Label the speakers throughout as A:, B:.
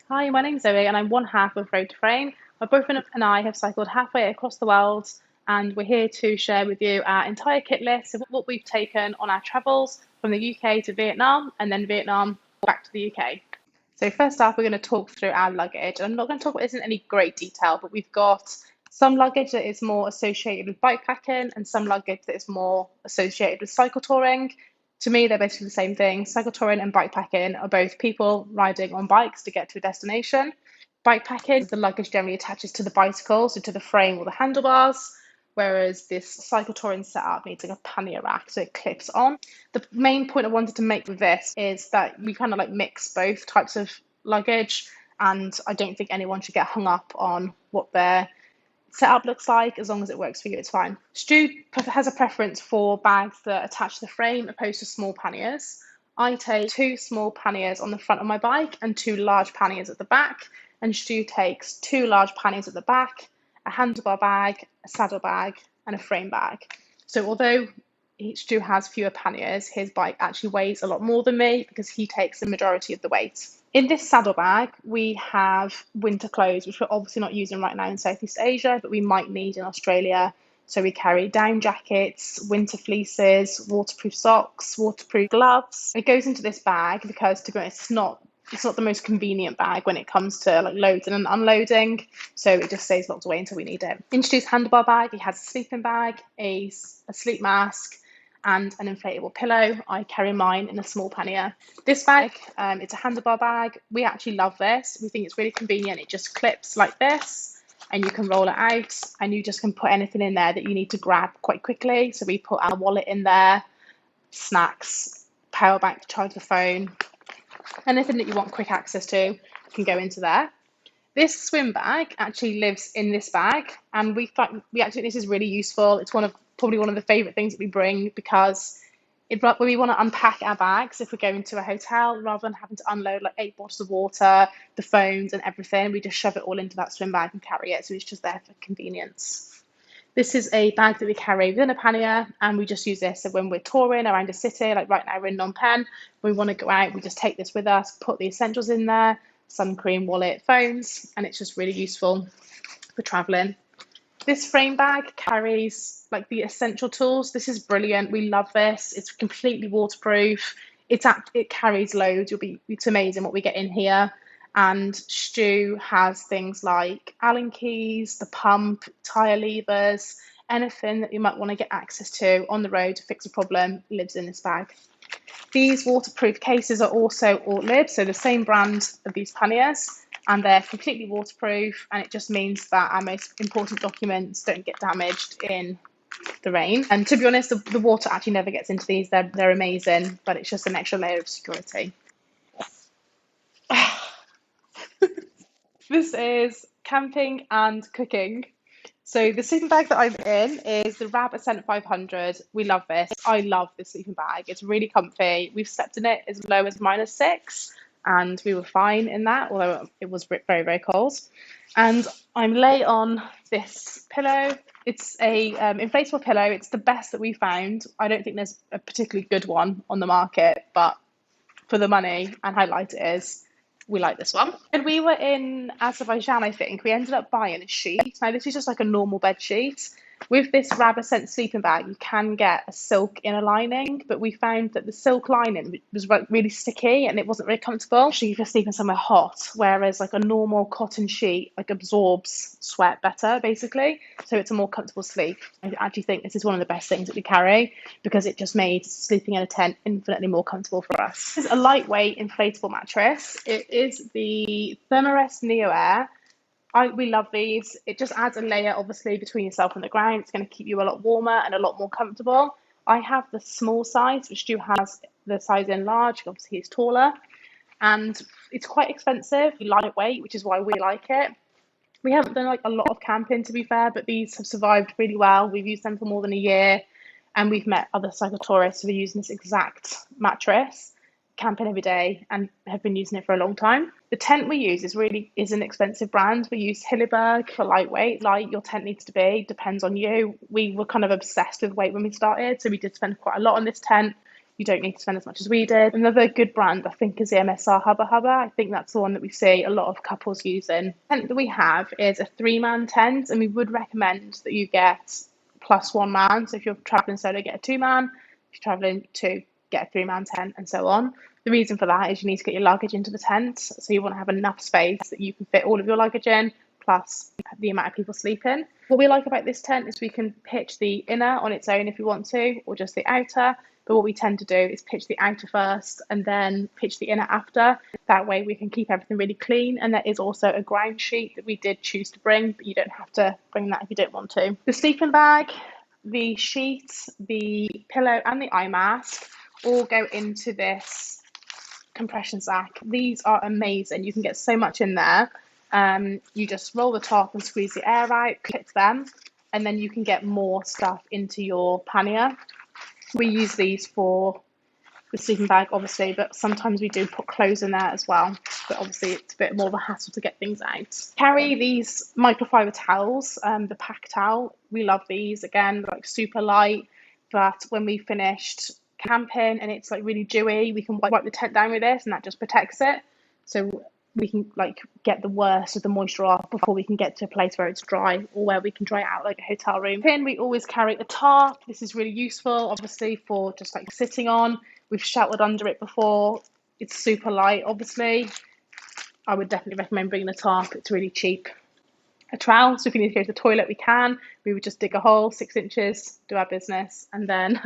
A: Hi, my name's Zoe, and I'm one half of Road to Frame. My boyfriend and I have cycled halfway across the world, and we're here to share with you our entire kit list of what we've taken on our travels from the UK to Vietnam, and then Vietnam back to the UK. So first off, we're going to talk through our luggage. I'm not going to talk about this in any great detail, but we've got some luggage that is more associated with bikepacking and some luggage that is more associated with cycle touring. To me, they're basically the same thing. Cycle touring and bikepacking are both people riding on bikes to get to a destination. Bikepacking, the luggage generally attaches to the bicycle, so to the frame or the handlebars, whereas this cycle touring setup needs like a pannier rack, so it clips on. The main point I wanted to make with this is that we kind of like mix both types of luggage, and I don't think anyone should get hung up on what their setup looks like. As long as it works for you, it's fine. Stu has a preference for bags that attach to the frame opposed to small panniers. I take two small panniers on the front of my bike and two large panniers at the back, and Stu takes two large panniers at the back, a handlebar bag, a saddle bag, and a frame bag. So although Stu has fewer panniers, his bike actually weighs a lot more than me because he takes the majority of the weight. In this saddlebag, we have winter clothes, which we're obviously not using right now in Southeast Asia, but we might need in Australia. So we carry down jackets, winter fleeces, waterproof socks, waterproof gloves. It goes into this bag because, to be honest, it's not the most convenient bag when it comes to like loading and unloading. So it just stays locked away until we need it. Introduced handlebar bag. He has a sleeping bag, a sleep mask, and an inflatable pillow. I carry mine in a small pannier. This bag, it's a handlebar bag. We actually love this. We think it's really convenient. It just clips like this and you can roll it out and you just can put anything in there that you need to grab quite quickly. So we put our wallet in there, snacks, power bank to charge the phone, anything that you want quick access to can go into there. This swim bag actually lives in this bag, and we actually think this is really useful. It's probably one of the favorite things that we bring because when we want to unpack our bags, if we're going to a hotel, rather than having to unload like 8 bottles of water, the phones and everything, we just shove it all into that swim bag and carry it. So it's just there for convenience. This is a bag that we carry within a pannier, and we just use this. So when we're touring around a city, like right now we're in Phnom Penh, when we want to go out, we just take this with us, put the essentials in there, sun cream, wallet, phones, and it's just really useful for traveling. This frame bag carries like the essential tools. This is brilliant. We love this. It's completely waterproof. It carries loads. It's amazing what we get in here. And Stu has things like Allen keys, the pump, tire levers, anything that you might want to get access to on the road to fix a problem lives in this bag. These waterproof cases are also Ortlib, so the same brand of these panniers, and they're completely waterproof, and it just means that our most important documents don't get damaged in the rain. And to be honest, the water actually never gets into these. They're amazing, but it's just an extra layer of security. This is camping and cooking. So the sleeping bag that I'm in is the Rab Ascent 500. We love this. I love this sleeping bag. It's really comfy. We've slept in it as low as -6, and we were fine in that, although it was very, very cold. And I'm lay on this pillow. It's a inflatable pillow. It's the best that we found. I don't think there's a particularly good one on the market, but for the money and how light it is, we like this one. And we were in Azerbaijan, I think. We ended up buying a sheet. Now, this is just like a normal bed sheet. With this Rab Ascent sleeping bag, you can get a silk inner lining, but we found that the silk lining was really sticky and it wasn't very comfortable, especially if you're sleeping somewhere hot, whereas like a normal cotton sheet like absorbs sweat better, basically. So it's a more comfortable sleep. I actually think this is one of the best things that we carry because it just made sleeping in a tent infinitely more comfortable for us. This is a lightweight inflatable mattress. It is the Thermarest Neo Air. We love these. It just adds a layer, obviously, between yourself and the ground. It's going to keep you a lot warmer and a lot more comfortable. I have the small size, which Stu has the size in large. Obviously, he's taller. And it's quite expensive, lightweight, which is why we like it. We haven't done like a lot of camping, to be fair, but these have survived really well. We've used them for more than a year, and we've met other cycle tourists who are using this exact mattress, camping every day, and have been using it for a long time. The tent we use is an expensive brand. We use Hilleberg for lightweight. Light your tent needs to be, depends on you. We were kind of obsessed with weight when we started, so we did spend quite a lot on this tent. You don't need to spend as much as we did. Another good brand, I think, is the MSR Hubba Hubba. I think that's the one that we see a lot of couples using. The tent that we have is a 3-man tent, and we would recommend that you get plus 1 man. So if you're traveling solo, get a 2-man. If you're traveling 2, get a 3-man tent, and so on. The reason for that is you need to get your luggage into the tent. So you want to have enough space that you can fit all of your luggage in, plus the amount of people sleeping. What we like about this tent is we can pitch the inner on its own if you want to, or just the outer. But what we tend to do is pitch the outer first and then pitch the inner after. That way we can keep everything really clean. And there is also a ground sheet that we did choose to bring, but you don't have to bring that if you don't want to. The sleeping bag, the sheets, the pillow and the eye mask all go into this compression sack. These are amazing. You can get so much in there. You just roll the top and squeeze the air out, clip them, and then you can get more stuff into your pannier. We use these for the sleeping bag, obviously, but sometimes we do put clothes in there as well. But obviously, it's a bit more of a hassle to get things out. Carry these microfiber towels, the pack towel. We love these. Again, like super light, but when we finished camping and it's like really dewy, we can wipe the tent down with this, and that just protects it. So we can like get the worst of the moisture off before we can get to a place where it's dry, or where we can dry it out like a hotel room. Then we always carry a tarp. This is really useful, obviously, for just like sitting on. We've sheltered under it before. It's super light, obviously. I would definitely recommend bringing a tarp. It's really cheap. A trowel, so if you need to go to the toilet, we can. We would just dig a hole 6 inches, do our business, and then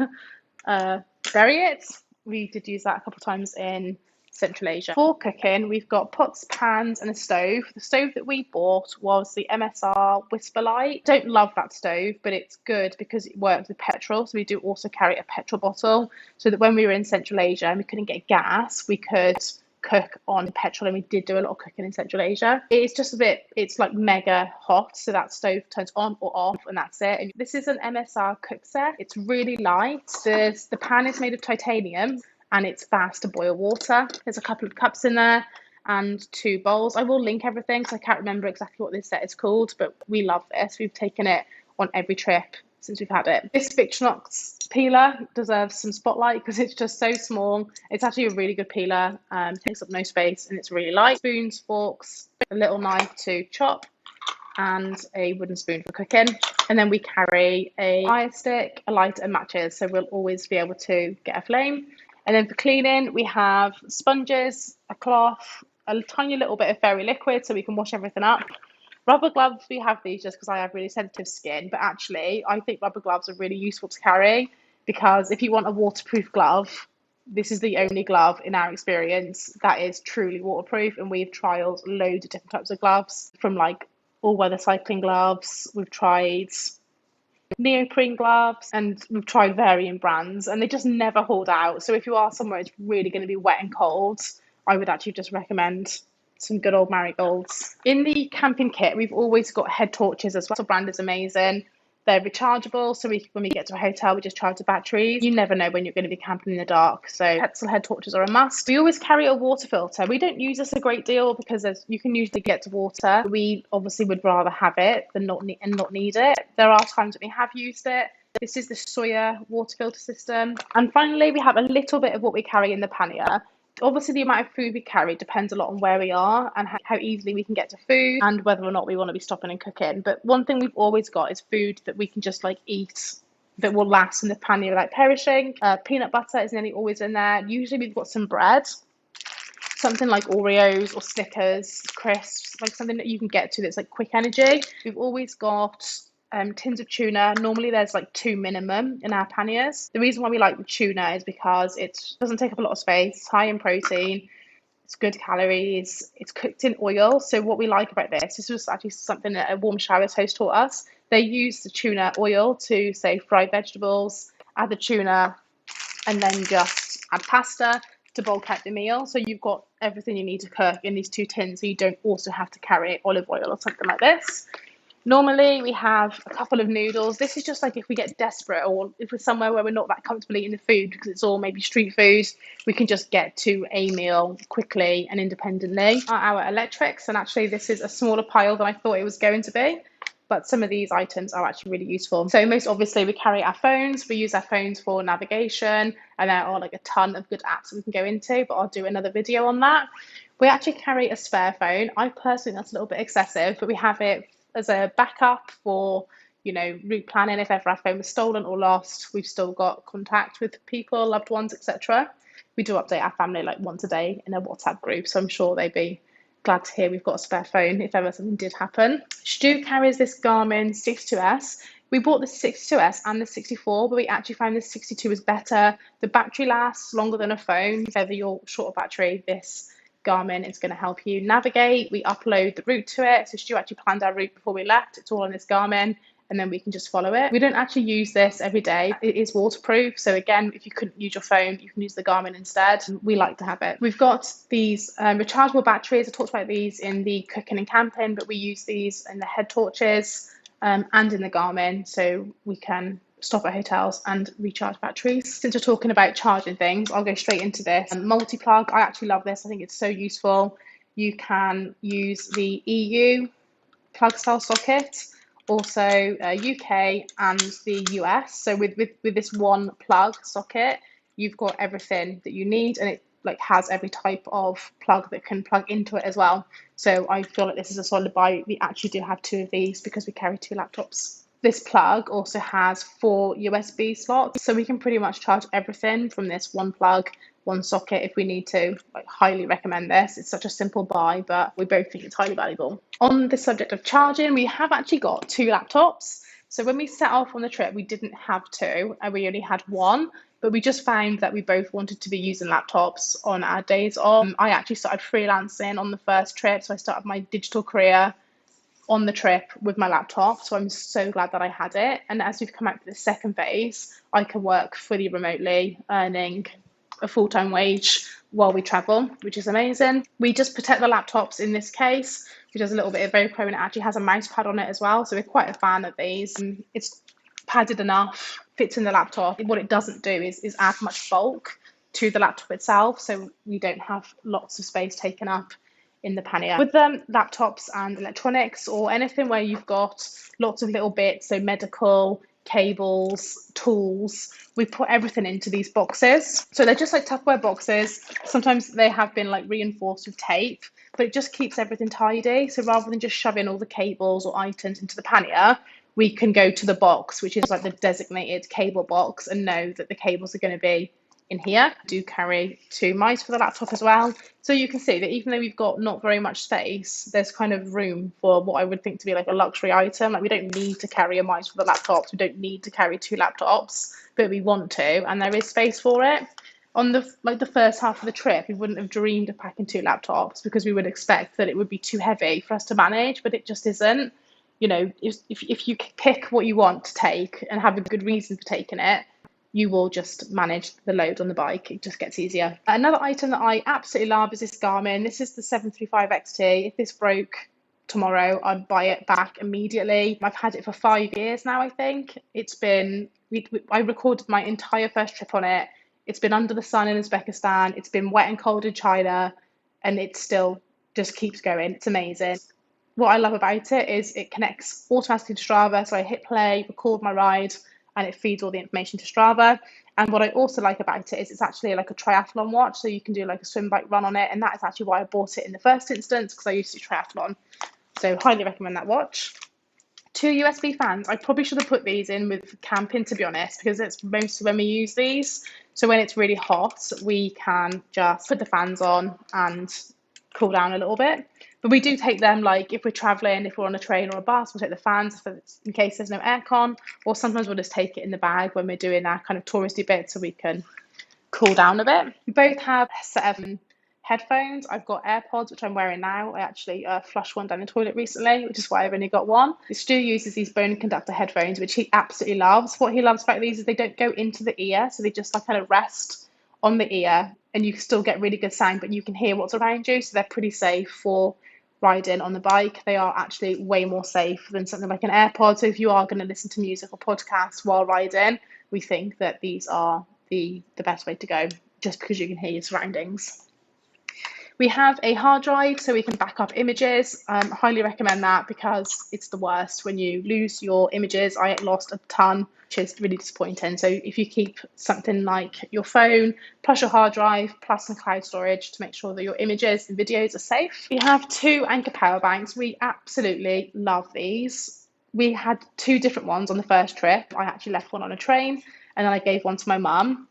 A: bury it. We did use that a couple of times in Central Asia. For cooking, we've got pots, pans, and a stove. The stove that we bought was the MSR Whisper Light. Don't love that stove, but it's good because it works with petrol. So we do also carry a petrol bottle, so that when we were in Central Asia and we couldn't get gas, we could cook on petrol, and we did do a lot of cooking in Central Asia. It's just a bit, it's like mega hot, so that stove turns on or off, and that's it. And this is an MSR cook set. It's really light. The pan is made of titanium, and it's fast to boil water. There's a couple of cups in there and 2 bowls. I will link everything because I can't remember exactly what this set is called, but we love this. We've taken it on every trip since we've had it. This Victorinox peeler deserves some spotlight because it's just so small. It's actually a really good peeler. Takes up no space and it's really light. Spoons, forks, a little knife to chop, and a wooden spoon for cooking. And then we carry a fire stick, a lighter, and matches, so we'll always be able to get a flame. And then for cleaning, we have sponges, a cloth, a tiny little bit of fairy liquid so we can wash everything up. Rubber gloves, we have these just because I have really sensitive skin, but actually I think rubber gloves are really useful to carry, because if you want a waterproof glove, this is the only glove in our experience that is truly waterproof, and we've trialed loads of different types of gloves, from like all-weather cycling gloves, we've tried neoprene gloves, and we've tried varying brands, and they just never hold out. So if you are somewhere it's really going to be wet and cold, I would actually just recommend some good old marigolds. In the camping kit, we've always got head torches as well. The brand is amazing. They're rechargeable, so when we get to a hotel, we just charge the batteries. You never know when you're going to be camping in the dark, so petrol head torches are a must. We always carry a water filter. We don't use this a great deal because you can usually get to water. We obviously would rather have it than not need it. There are times that we have used it. This is the Soya water filter system. And finally, we have a little bit of what we carry in the pannier. Obviously, the amount of food we carry depends a lot on where we are and how easily we can get to food, and whether or not we want to be stopping and cooking. But one thing we've always got is food that we can just like eat that will last in the pannier without perishing. Peanut butter is nearly always in there. Usually we've got some bread, something like Oreos or Snickers, crisps, like something that you can get to that's like quick energy. We've always got tins of tuna. Normally there's like 2 minimum in our panniers. The reason why we like the tuna is because it doesn't take up a lot of space, it's high in protein, it's good calories, it's cooked in oil. So what we like about this was actually something that a Warm Showers host taught us. They use the tuna oil to, say, fry vegetables, add the tuna, and then just add pasta to bulk out the meal. So you've got everything you need to cook in these 2 tins, so you don't also have to carry olive oil or something like this. Normally we have a couple of noodles. This is just like if we get desperate, or if we're somewhere where we're not that comfortable eating the food because it's all maybe street food, we can just get to a meal quickly and independently. Our electrics, and actually this is a smaller pile than I thought it was going to be, but some of these items are actually really useful. So most obviously we carry our phones, we use our phones for navigation, and there are like a ton of good apps that we can go into, but I'll do another video on that. We actually carry a spare phone. I personally, that's a little bit excessive, but we have it as a backup for, route planning. If ever our phone was stolen or lost, we've still got contact with people, loved ones, etc. We do update our family like once a day in a WhatsApp group, so I'm sure they'd be glad to hear we've got a spare phone if ever something did happen. Stu carries this Garmin 62S. We bought the 62S and the 64, but we actually found the 62 is better. The battery lasts longer than a phone. If ever you're short of battery, this Garmin is going to help you navigate. We upload the route to it. So Stu actually planned our route before we left. It's all on this Garmin, and then we can just follow it. We don't actually use this every day. It is waterproof. So again, if you couldn't use your phone, you can use the Garmin instead. We like to have it. We've got these rechargeable batteries. I talked about these in the cooking and camping, but we use these in the head torches and in the Garmin. So we can stop at hotels and recharge batteries. Since we're talking about charging things, I'll go straight into this. Multi-plug, I actually love this. I think it's so useful. You can use the EU plug style socket, also UK and the US. So with this one plug socket, you've got everything that you need, and it like has every type of plug that can plug into it as well. So I feel like this is a solid buy. We actually do have two of these because we carry two laptops. This plug also has 4 USB slots, so we can pretty much charge everything from this one plug, one socket if we need to. I highly recommend this. It's such a simple buy, but we both think it's highly valuable. On the subject of charging, we have actually got 2 laptops. So when we set off on the trip, we didn't have 2, and we only had 1. But we just found that we both wanted to be using laptops on our days off. I actually started freelancing on the first trip, so I started my digital career on the trip with my laptop, so I'm so glad that I had it. And as we've come out to the second phase, I can work fully remotely, earning a full-time wage while we travel, which is amazing. We just protect the laptops in this case, which does a little bit of Velcro, and it actually has a mouse pad on it as well, so we're quite a fan of these. It's padded enough, fits in the laptop. What it doesn't do is add much bulk to the laptop itself, so we don't have lots of space taken up in the pannier. With laptops and electronics, or anything where you've got lots of little bits, so medical, cables, tools, we put everything into these boxes. So they're just like Tupperware boxes. Sometimes they have been like reinforced with tape, but it just keeps everything tidy. So rather than just shoving all the cables or items into the pannier, we can go to the box, which is like the designated cable box, and know that the cables are going to be in here. I do carry 2 mice for the laptop as well. So you can see that even though we've got not very much space, there's kind of room for what I would think to be like a luxury item. Like we don't need to carry a mice for the laptops. We don't need to carry 2 laptops, but we want to, and there is space for it. On the first half of the trip, we wouldn't have dreamed of packing 2 laptops because we would expect that it would be too heavy for us to manage, but it just isn't. If you pick what you want to take and have a good reason for taking it, you will just manage the load on the bike. It just gets easier. Another item that I absolutely love is this Garmin. This is the 735 XT. If this broke tomorrow, I'd buy it back immediately. I've had it for 5 years now, I think. I recorded my entire first trip on it. It's been under the sun in Uzbekistan. It's been wet and cold in China, and it still just keeps going. It's amazing. What I love about it is it connects automatically to Strava. So I hit play, record my ride, and it feeds all the information to Strava. And what I also like about it is it's actually like a triathlon watch, so you can do like a swim, bike, run on it, and that is actually why I bought it in the first instance, because I used to do triathlon. So highly recommend that watch. 2 USB fans. I probably should have put these in with camping, to be honest, because it's mostly when we use these. So when it's really hot, we can just put the fans on and cool down a little bit. But we do take them, like if we're traveling, if we're on a train or a bus, we'll take the fans in case there's no aircon, or sometimes we'll just take it in the bag when we're doing our kind of touristy bits so we can cool down a bit. We both have a set of headphones. I've got AirPods, which I'm wearing now. I actually flushed one down the toilet recently, which is why I've only got one. Stu uses these bone conductor headphones, which he absolutely loves. What he loves about these is they don't go into the ear, so they just like kind of rest on the ear, and you still get really good sound, but you can hear what's around you, so they're pretty safe for riding on the bike. They are actually way more safe than something like an AirPod. So if you are going to listen to music or podcasts while riding, we think that these are the best way to go, just because you can hear your surroundings. We have a hard drive so we can back up images. Highly recommend that because it's the worst when you lose your images. I lost a ton, which is really disappointing. So if you keep something like your phone plus your hard drive plus some cloud storage to make sure that your images and videos are safe. We have 2 Anchor power banks. We absolutely love these. We had 2 different ones on the first trip. I actually left one on a train and then I gave one to my mum.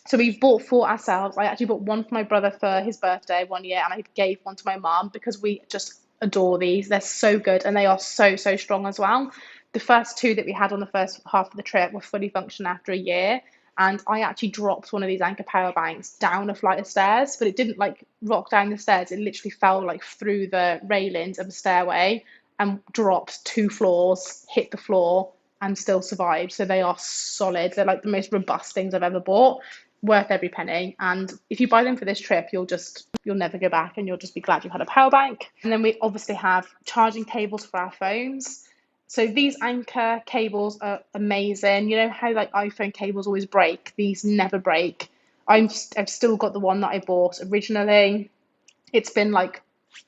A: So we bought 4 ourselves. I actually bought one for my brother for his birthday one year, and I gave one to my mum because we just adore these. They're so good, and they are so, so strong as well. The first 2 that we had on the first half of the trip were fully functional after a year, and I actually dropped one of these Anchor power banks down a flight of stairs, but it didn't like rock down the stairs. It literally fell like through the railings of the stairway and dropped 2 floors, hit the floor, and still survived. So they are solid. They're like the most robust things I've ever bought, worth every penny. And if you buy them for this trip, you'll never go back, and you'll just be glad you had a power bank. And then we obviously have charging cables for our phones. So these Anchor cables are amazing. You know how like iPhone cables always break? These never break. I've still got the one that I bought originally. It's been like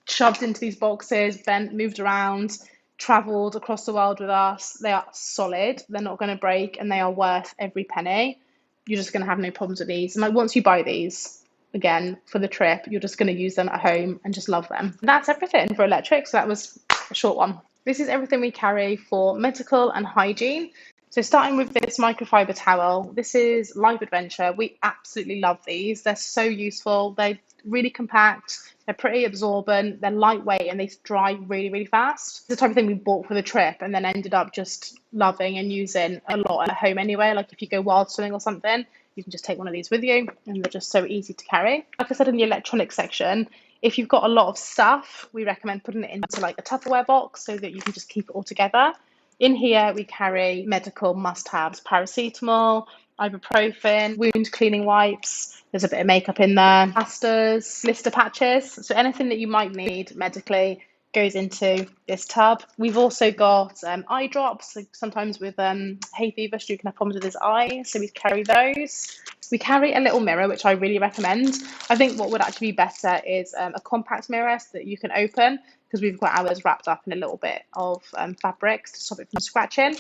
A: shoved into these boxes, bent, moved around, traveled across the world with us. They are solid. They're not going to break, and they are worth every penny. You're just going to have no problems with these. And like once you buy these, again, for the trip, you're just going to use them at home and just love them. And that's everything for electric. So that was a short one. This is everything we carry for medical and hygiene. So starting with this microfiber towel, this is Life Adventure. We absolutely love these. They're so useful. They're really compact. They're pretty absorbent. They're lightweight and they dry really, really fast. It's the type of thing we bought for the trip and then ended up just loving and using a lot at home anyway. Like if you go wild swimming or something, you can just take one of these with you and they're just so easy to carry. Like I said in the electronics section, if you've got a lot of stuff, we recommend putting it into like a Tupperware box so that you can just keep it all together. In here, we carry medical must-haves, paracetamol, ibuprofen, wound cleaning wipes. There's a bit of makeup in there, plasters, blister patches. So anything that you might need medically goes into this tub. We've also got eye drops. Like sometimes with hay fever, Stu can have problems with his eyes, so we carry those. We carry a little mirror, which I really recommend. I think what would actually be better is a compact mirror so that you can open, because we've got ours wrapped up in a little bit of fabric to stop it from scratching.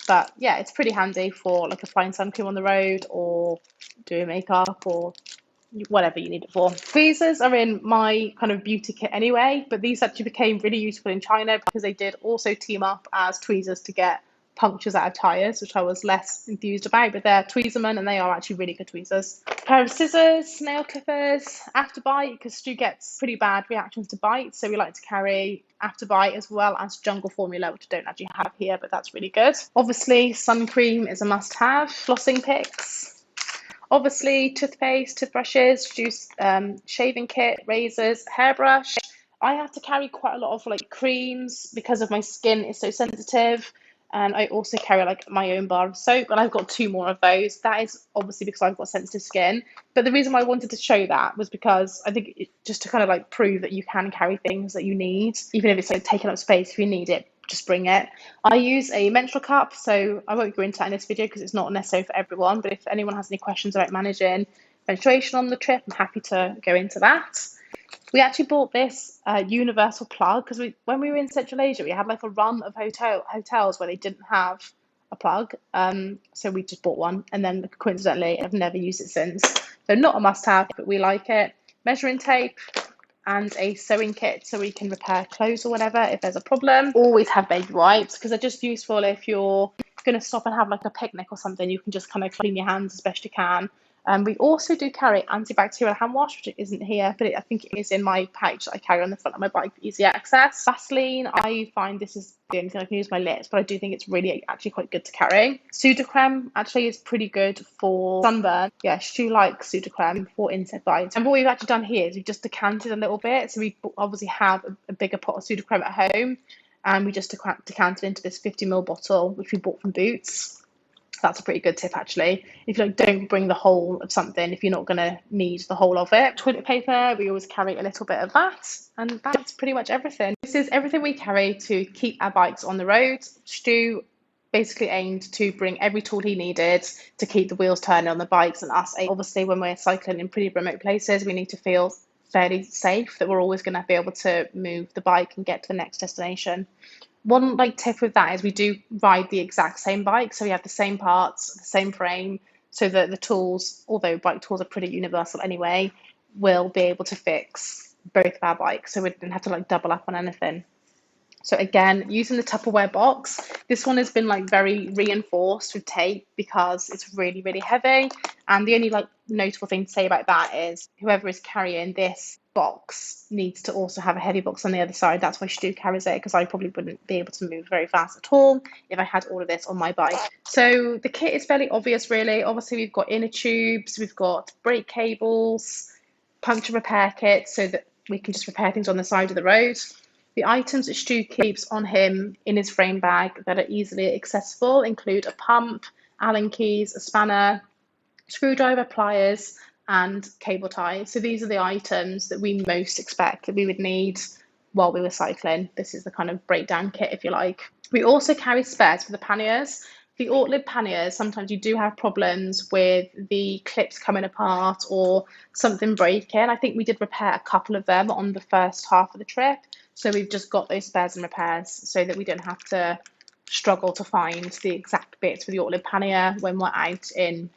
A: But yeah, it's pretty handy for like applying sun cream on the road or doing makeup or whatever you need it for. Tweezers are in my kind of beauty kit anyway, but these actually became really useful in China because they did also team up as tweezers to get punctures out of tires, which I was less enthused about, but they're Tweezerman and they are actually really good tweezers. A pair of scissors, nail clippers, after bite, because Stu gets pretty bad reactions to bites, so we like to carry after bite as well as jungle formula, which I don't actually have here, but that's really good. Obviously, sun cream is a must have. Flossing picks. Obviously, toothpaste, toothbrushes, shaving kit, razors, hairbrush. I have to carry quite a lot of like creams because of my skin is so sensitive. And I also carry like my own bar of soap, and I've got 2 more of those. That is obviously because I've got sensitive skin. But the reason why I wanted to show that was because I think just to kind of like prove that you can carry things that you need, even if it's like taking up space. If you need it, just bring it. I use a menstrual cup, so I won't go into that in this video because it's not necessary for everyone. But if anyone has any questions about managing menstruation on the trip, I'm happy to go into that. We actually bought this universal plug because when we were in Central Asia, we had like a run of hotels where they didn't have a plug. So we just bought one, and then coincidentally, I've never used it since. So not a must-have, but we like it. Measuring tape and a sewing kit so we can repair clothes or whatever if there's a problem. Always have baby wipes because they're just useful if you're going to stop and have like a picnic or something. You can just kind of clean your hands as best you can. We also do carry antibacterial hand wash, which isn't here, but I think it is in my pouch that I carry on the front of my bike for easy access. Vaseline, I find this is the only thing I can use my lips, but I do think it's really actually quite good to carry. Sudocrem actually is pretty good for sunburn. Yeah, Stu likes Sudocrem for insect bites. And what we've actually done here is we've just decanted a little bit. So we obviously have a bigger pot of Sudocrem at home, and we just decanted into this 50ml bottle, which we bought from Boots. That's a pretty good tip actually. If you don't bring the whole of something if you're not going to need the whole of it. Toilet paper, we always carry a little bit of that, and that's pretty much everything. This is everything we carry to keep our bikes on the road. Stu basically aimed to bring every tool he needed to keep the wheels turning on the bikes, and us obviously when we're cycling in pretty remote places we need to feel fairly safe, that we're always going to be able to move the bike and get to the next destination. One like tip with that is we do ride the exact same bike, so we have the same parts, the same frame, so that the tools, although bike tools are pretty universal anyway, will be able to fix both of our bikes, so we didn't have to like double up on anything. So again, using the Tupperware box, this one has been like very reinforced with tape because it's really, really heavy. And the only like notable thing to say about that is whoever is carrying this box needs to also have a heavy box on the other side. That's why Stu carries it, because I probably wouldn't be able to move very fast at all if I had all of this on my bike. So the kit is fairly obvious, really. Obviously, we've got inner tubes, we've got brake cables, puncture repair kits so that we can just repair things on the side of the road. The items that Stu keeps on him in his frame bag that are easily accessible include a pump, Allen keys, a spanner, screwdriver, pliers, and cable tie. So these are the items that we most expect that we would need while we were cycling. This is the kind of breakdown kit, if you like. We also carry spares for the panniers. The Ortlib panniers, sometimes you do have problems with the clips coming apart or something breaking. I think we did repair a couple of them on the first half of the trip. So we've just got those spares and repairs so that we don't have to struggle to find the exact bits for the Ortlib pannier when we're out in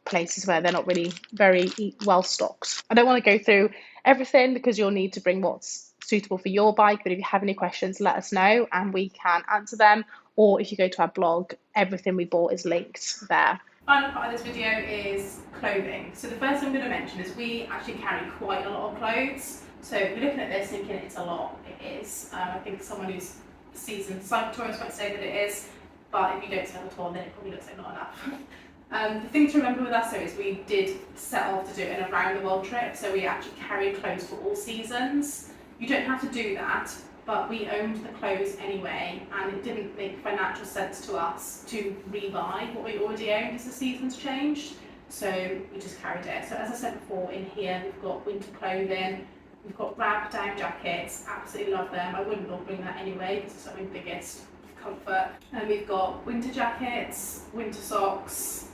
A: places where they're not really very well stocked. I don't want to go through everything because you'll need to bring what's suitable for your bike, but if you have any questions, let us know and we can answer them. Or if you go to our blog, everything we bought is linked there. Final part of this video is clothing. So the first thing I'm going to mention is we actually carry quite a lot of clothes. So if you're looking at this thinking it's a lot, it is. I think someone who's a seasoned cycle tourist might say that it is, but if you don't cycle at all, then it probably looks like not enough. The thing to remember with us though is we did set off to do an around the world trip, so we actually carried clothes for all seasons. You don't have to do that, but we owned the clothes anyway, and it didn't make financial sense to us to rebuy what we already owned as the seasons changed, so we just carried it. So as I said before, in here we've got winter clothing, we've got wrap down jackets, absolutely love them. I wouldn't not bring that anyway because it's like my biggest comfort. And we've got winter jackets, winter socks,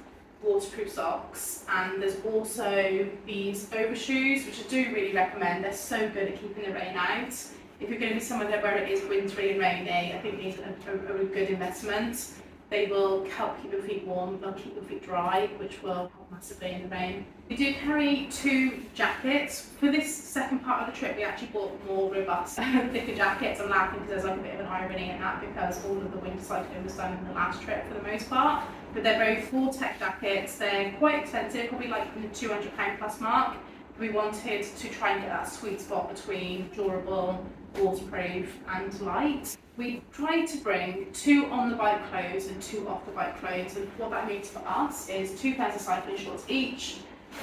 A: waterproof socks, and there's also these overshoes which I do really recommend. They're so good at keeping the rain out. If you're going to be somewhere where it is wintry and rainy, I think these are a good investment. They will help keep your feet warm, they'll keep your feet dry, which will help massively in the rain. We do carry 2 jackets. For this second part of the trip, we actually bought more robust, thicker jackets. I'm laughing because there's like a bit of an irony in that because all of the winter cycling was done in the last trip for the most part. But they're both Vortex jackets. They're quite expensive, probably like the £200 plus mark. We wanted to try and get that sweet spot between durable, waterproof and light. We tried to bring 2 on the bike clothes and 2 off the bike clothes, and what that means for us is 2 pairs of cycling shorts each,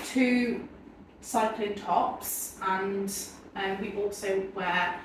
A: 2 cycling tops, and we also wear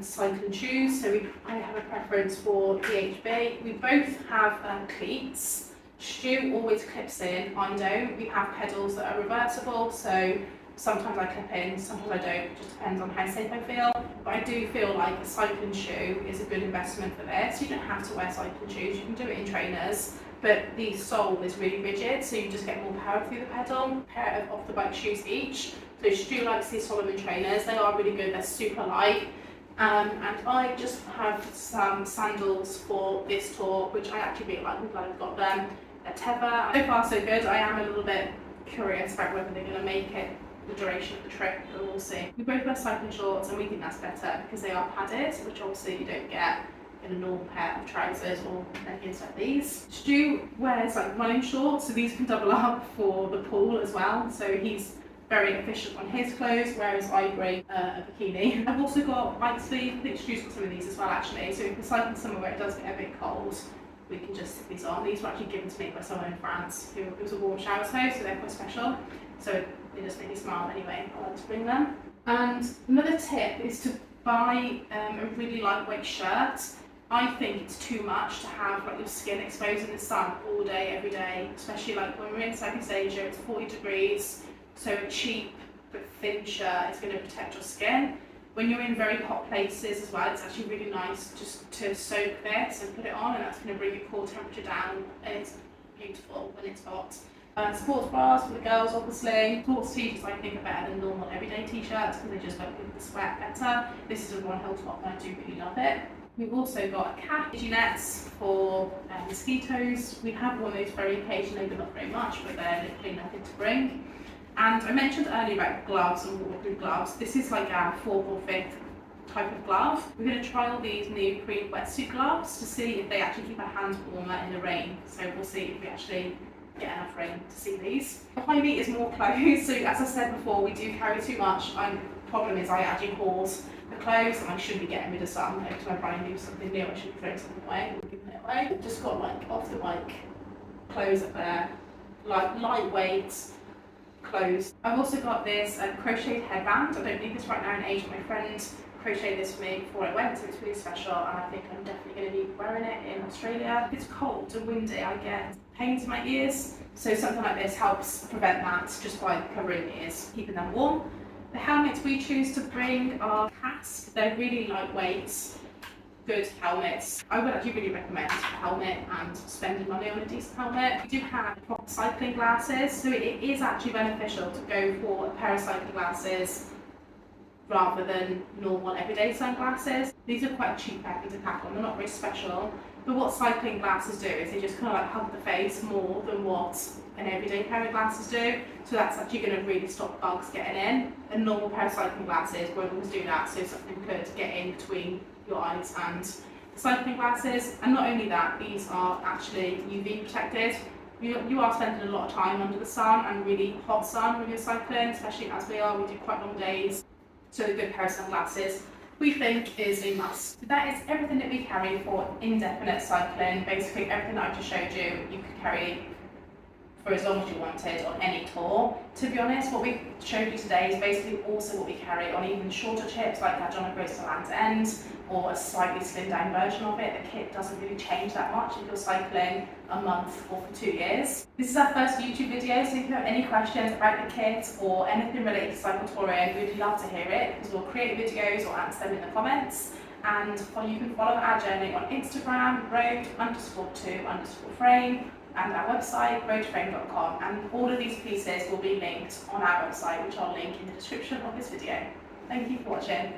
A: cycling shoes, so I have a preference for PHB. We both have cleats. Stu always clips in, I don't. We have pedals that are reversible, so sometimes I clip in, sometimes I don't, it just depends on how safe I feel. But I do feel like a cycling shoe is a good investment for this. You don't have to wear cycling shoes, you can do it in trainers, but the sole is really rigid, so you just get more power through the pedal. A pair of off-the-bike shoes each. So Stu likes these Solomon trainers, they are really good, they're super light. And I just have some sandals for this tour, which I actually really like. I'm glad I've got them at Teva. So far so good. I am a little bit curious about whether they're going to make it the duration of the trip, but we'll see. We both wear cycling shorts and we think that's better because they are padded, which obviously you don't get in a normal pair of trousers or leggings like these. Stu wears like running shorts, so these can double up for the pool as well, so he's very efficient on his clothes, whereas I bring a bikini. I've also got bike sleeve. I think Stu's got some of these as well actually, so if we're cycling somewhere where it does get a bit cold, we can just stick these on. These were actually given to me by someone in France who it was a warm shower tow, so they're quite special. So they just make me smile anyway. I like to bring them. And another tip is to buy a really lightweight shirt. I think it's too much to have like your skin exposed in the sun all day, every day, especially like when we're in Southeast Asia, it's 40 degrees, so a cheap but thin shirt is going to protect your skin. When you're in very hot places as well, it's actually really nice just to soak this and put it on, and that's going to bring your core temperature down, and it's beautiful when it's hot. Sports bras for the girls, obviously. Sports t-shirts I think are better than normal everyday t-shirts because they just look with the sweat better. This is a One Hill top and I do really love it. We've also got a cat nets for mosquitoes. We have one of those very occasionally, but not very much, but they're literally nothing to bring. And I mentioned earlier about gloves and waterproof gloves. This is like our fourth or fifth type of glove. We're going to trial these new cream wetsuit gloves to see if they actually keep our hands warmer in the rain. So we'll see if we actually get enough rain to see these. Behind me is more clothes. So as I said before, we do carry too much. The problem is I actually hoard the clothes and I should be getting rid of some. Every time I buy a new something new, I should be throwing something away or giving it away. I've just got like off the clothes up there, like lightweight clothes. I've also got this crocheted headband. I don't need this right now in Asia. My friend crocheted this for me before I went, so it's really special and I think I'm definitely going to be wearing it in Australia. If it's cold and windy, I get pains in my ears, so something like this helps prevent that just by covering the ears, keeping them warm. The helmets we choose to bring are casks. They're really lightweight, good helmets. I would actually really recommend a helmet and spending money on a decent helmet. We do have proper cycling glasses, so it is actually beneficial to go for a pair of cycling glasses rather than normal everyday sunglasses. These are quite cheap at Decathlon, they're not very special, but what cycling glasses do is they just kind of like hug the face more than what an everyday pair of glasses do, so that's actually going to really stop bugs getting in. A normal pair of cycling glasses won't always do that, so something could get in between your eyes and the cycling glasses. And not only that, these are actually UV protected. You are spending a lot of time under the sun and really hot sun when you're cycling, especially as we are, we do quite long days. So a good pair of sunglasses we think is a must. So that is everything that we carry for indefinite cycling. Basically everything that I've just showed you, you could carry for as long as you wanted on any tour. To be honest, what we showed you today is basically also what we carry on even shorter trips like our John O'Groats to Land's End, or a slightly slimmed down version of it. The kit doesn't really change that much if you're cycling a month or for 2 years. This is our first YouTube video, so if you have any questions about the kit or anything related to cycle touring, we'd love to hear it because we'll create videos or answer them in the comments. And you can follow our journey on Instagram, road_to_frame, and our website, roadframe.com, and all of these pieces will be linked on our website, which I'll link in the description of this video. Thank you for watching.